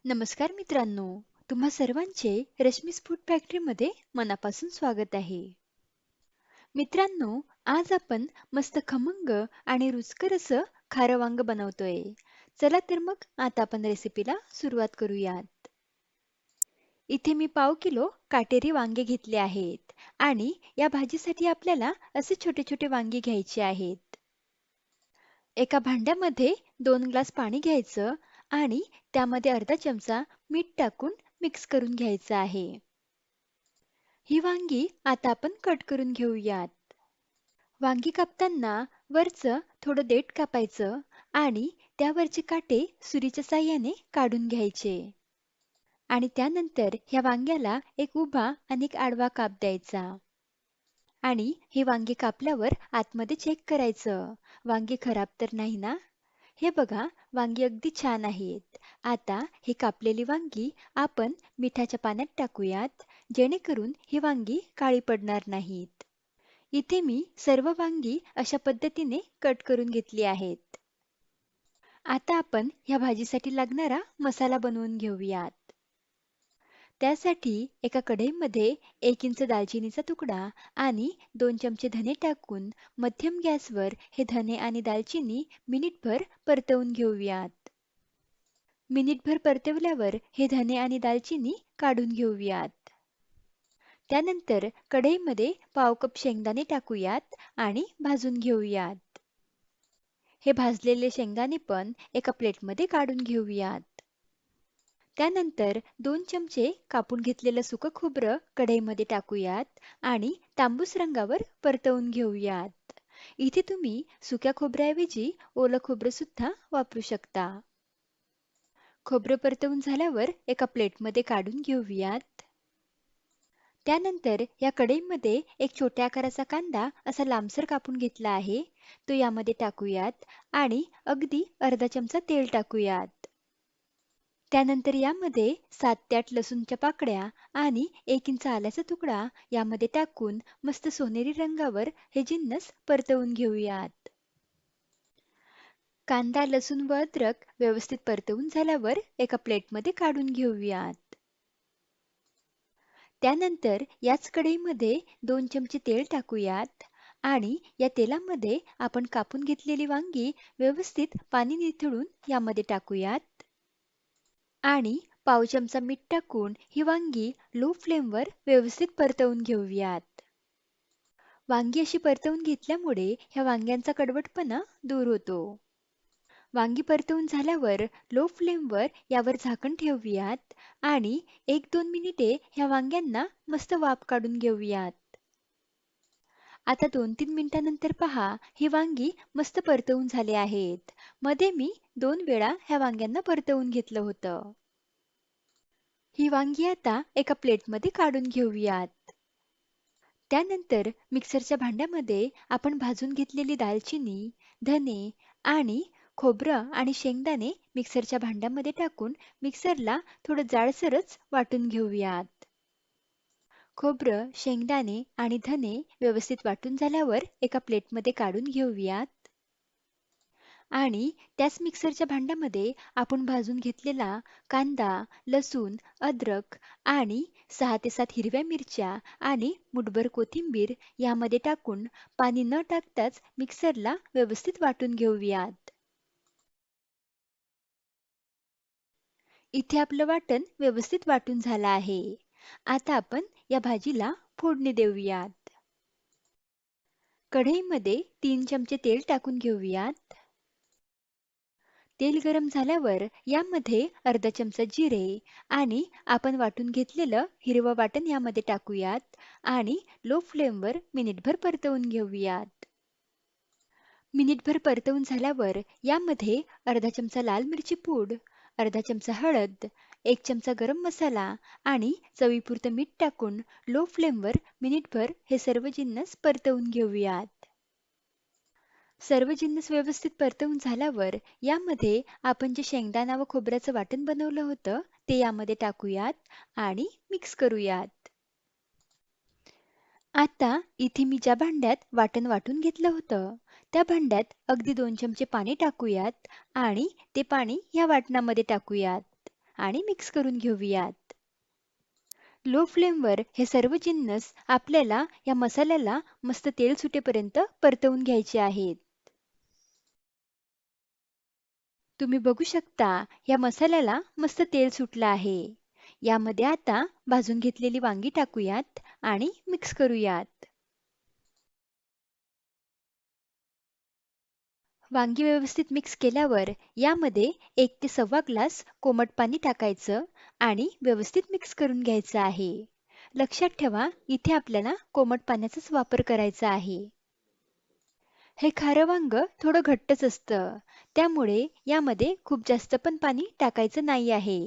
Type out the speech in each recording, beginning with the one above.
नमस्कार मित्रांनो, तुम्हा सर्वांचे रश्मीस फूड फॅक्टरीमध्ये मनापासून स्वागत आहे. मित्रांनो, आज आपण मस्त खमंग आणि रुचकर असं खारं वांग बनवतोय. चला तर मग आता आपण रेसिपीला सुरुवात करूयात. इथे मी पाव किलो काटेरी वांगे घेतले आहेत आणि या भाजीसाठी आपल्याला असे छोटे छोटे वांगे घ्यायचे आहेत. एका भांड्यामध्ये 2 ग्लास पाणी घ्यायचं आणि त्यामध्ये अर्धा चमचा मीठ टाकून मिक्स करून घ्यायचं आहे. ही वांगी आता आपण कट करून घेऊयात. वांगी कापताना वरचं थोडं देठ कापायचं आणि त्यावरचे काटे सुरीच्या साहाय्याने काढून घ्यायचे. आणि त्यानंतर ह्या वांग्याला एक उभा आणि एक आडवा काप द्यायचा. आणि हे वांगे कापल्यावर आतमध्ये चेक करायचं. वांगे खराब तर नाही ना? हे बघा, वांगी अगदी छान आहेत. आता ही कापलेली वांगी आपण मिठाच्या पाण्यात टाकूयात, जेणेकरून ही वांगी काळी पडणार नाहीत. इथे मी सर्व वांगी अशा पद्धतीने कट करून घेतली आहेत. आता आपण ह्या भाजीसाठी लागणारा मसाला बनवून घेऊयात. त्यासाठी एका कढईमध्ये 1 इंच दालचिनीचा तुकडा आणि 2 चमचे धने टाकून मध्यम गॅसवर हे धने आणि दालचिनी मिनिटभर परतवून घेऊयात. मिनिटभर परतवल्यावर हे धने आणि दालचिनी काढून घेऊयात. त्यानंतर कढईमध्ये पाव कप शेंगदाणे टाकूयात आणि भाजून घेऊयात. हे भाजलेले शेंगदाणे पण एका प्लेटमध्ये काढून घेऊयात. त्यानंतर 2 चमचे कापून घेतलेलं सुकं खोबरं कढईमध्ये टाकूयात आणि तांबूस रंगावर परतवून घेऊयात. इथे तुम्ही सुक्या खोबऱ्याऐवजी ओलं खोबरं सुद्धा वापरू शकता. खोबरं परतवून झाल्यावर एका प्लेटमध्ये काढून घेऊयात. त्यानंतर या कढईमध्ये एक छोट्या आकाराचा कांदा असा लांबसर कापून घेतला आहे. तो यामध्ये टाकूयात आणि अगदी अर्धा चमचा तेल टाकूयात. त्यानंतर यामध्ये 7 ते 8 लसूणच्या पाकळ्या आणि 1 इंच आल्याचा तुकडा यामध्ये टाकून मस्त सोनेरी रंगावर हे जिन्नस परतवून घेऊयात. कांदा, लसूण व अद्रक व्यवस्थित परतवून झाल्यावर एका प्लेटमध्ये काढून घेऊयात. त्यानंतर याच कढईमध्ये 2 चमचे तेल टाकूयात आणि या तेलामध्ये आपण कापून घेतलेली वांगी व्यवस्थित पाणी निथळून यामध्ये टाकूयात. आणि पाव चमचा मीठ टाकून ही वांगी लो फ्लेमवर व्यवस्थित परतवून घेऊयात. वांगी अशी परतवून घेतल्यामुळे ह्या वांग्यांचा कडवटपणा दूर होतो. वांगी परतवून झाल्यावर लो फ्लेमवर यावर झाकण ठेवूयात आणि 1-2 मिनिटे ह्या वांग्यांना मस्त वाफ काढून घेऊयात. आता 2-3 मिनिटांनंतर पहा, ही वांगी मस्त परतवून झाले आहेत. मध्ये मी 2 वेळा ह्या वांग्यांना परतवून घेतलं होतं. ही वांगी आता एका प्लेटमध्ये काढून घेऊयात. त्यानंतर मिक्सरच्या भांड्यामध्ये आपण भाजून घेतलेली दालचिनी, धने आणि खोबरं आणि शेंगदाणे मिक्सरच्या भांड्यामध्ये टाकून मिक्सरला थोडं जाडसरच वाटून घेऊयात. खोबरं, शेंगदाणे आणि धने व्यवस्थित वाटून झाल्यावर एका प्लेटमध्ये काढून घेऊयात. आणि त्याच मिक्सरच्या भांड्यामध्ये आपण भाजून घेतलेला कांदा, लसूण, अद्रक आणि 6 ते 7 हिरव्या मिरच्या आणि मुठभर कोथिंबीर यामध्ये टाकून पाणी न टाकताच मिक्सरला व्यवस्थित वाटून घेऊयात. इथे आपलं वाटण व्यवस्थित वाटून झालं आहे. आता आपण या भाजीला फोडणी देऊयात. कढईमध्ये 3 चमचे तेल टाकून घेऊयात. तेल गरम झाल्यावर यामध्ये अर्धा चमचा जिरे आणि आपण वाटून घेतलेलं हिरवं वाटण यामध्ये टाकूयात आणि लो फ्लेमवर मिनिटभर परतवून घेऊयात. मिनिटभर परतवून झाल्यावर यामध्ये अर्धा चमचा लाल मिरची पूड, अर्धा चमचा हळद, 1 चमचा गरम मसाला आणि चवीपुरतं मीठ टाकून लो फ्लेमवर मिनिटभर हे सर्व जिन्नस परतवून घेऊयात. सर्व जिन्नस व्यवस्थित परतवून झाल्यावर यामध्ये आपण जे शेंगदाणा व खोबऱ्याचं वाटण बनवलं होतं ते यामध्ये टाकूयात आणि मिक्स करूयात. आता इथे मी ज्या भांड्यात वाटण वाटून घेतलं होतं त्या भांड्यात अगदी 2 चमचे पाणी टाकूयात आणि ते पाणी या वाटणामध्ये टाकूयात आणि मिक्स करून घेऊयात. लो फ्लेमवर हे सर्व जिन्नस आपल्याला या मसाल्याला मस्त तेल सुटेपर्यंत परतवून घ्यायचे आहेत. तुम्ही बघू शकता या मसाल्याला मस्त तेल सुटलं आहे. यामध्ये आता भाजून घेतलेली वांगी टाकूयात आणि मिक्स करूयात. वांगी व्यवस्थित मिक्स केल्यावर यामध्ये 1 ते सव्वा ग्लास कोमट पाणी टाकायचं आणि व्यवस्थित मिक्स करून घ्यायचं आहे. लक्षात ठेवा, इथे आपल्याला कोमट पाण्याचाच वापर करायचा आहे. हे खारं वांग थोडं घट्टच असतं, त्यामुळे यामध्ये खूप जास्त पण पाणी टाकायचं नाही आहे.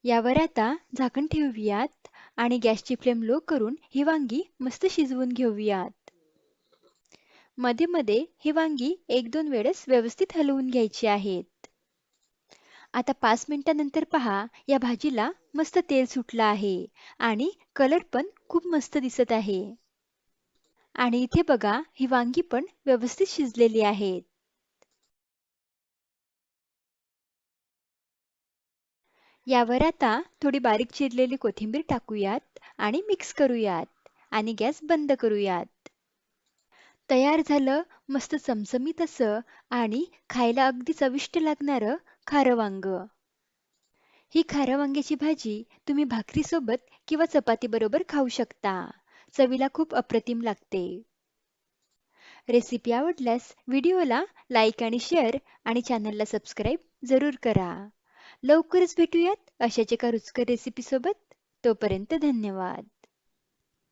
यावर आता झाकण ठेवूयात आणि गॅसची फ्लेम लो करून ही वांगी मस्त शिजवून घेऊयात. मध्ये मध्ये ही वांगी 1-2 वेळेस व्यवस्थित हलवून घ्यायची आहेत. आता 5 मिनिटांनंतर पहा, या भाजीला मस्त तेल सुटलं आहे आणि कलर पण खूप मस्त दिसत आहे. आणि इथे बघा, ही वांगी पण व्यवस्थित शिजलेली आहेत. यावर आता थोडी बारीक चिरलेली कोथिंबीर टाकूयात आणि मिक्स करूयात आणि गॅस बंद करूयात. तयार झालं मस्त चमचमीत असं आणि खायला अगदी चविष्ट लागणारं खारं वांगं. ही खाऱ्या वांग्याची भाजी तुम्ही भाकरीसोबत किंवा चपातीबरोबर खाऊ शकता. चवीला खूप अप्रतिम लागते. रेसिपी आवडल्यास व्हिडिओला लाईक आणि शेअर आणि चॅनलला सबस्क्राईब जरूर करा. लवकरच भेटूयात अशाच एका रुचकर रेसिपीसोबत. तोपर्यंत धन्यवाद.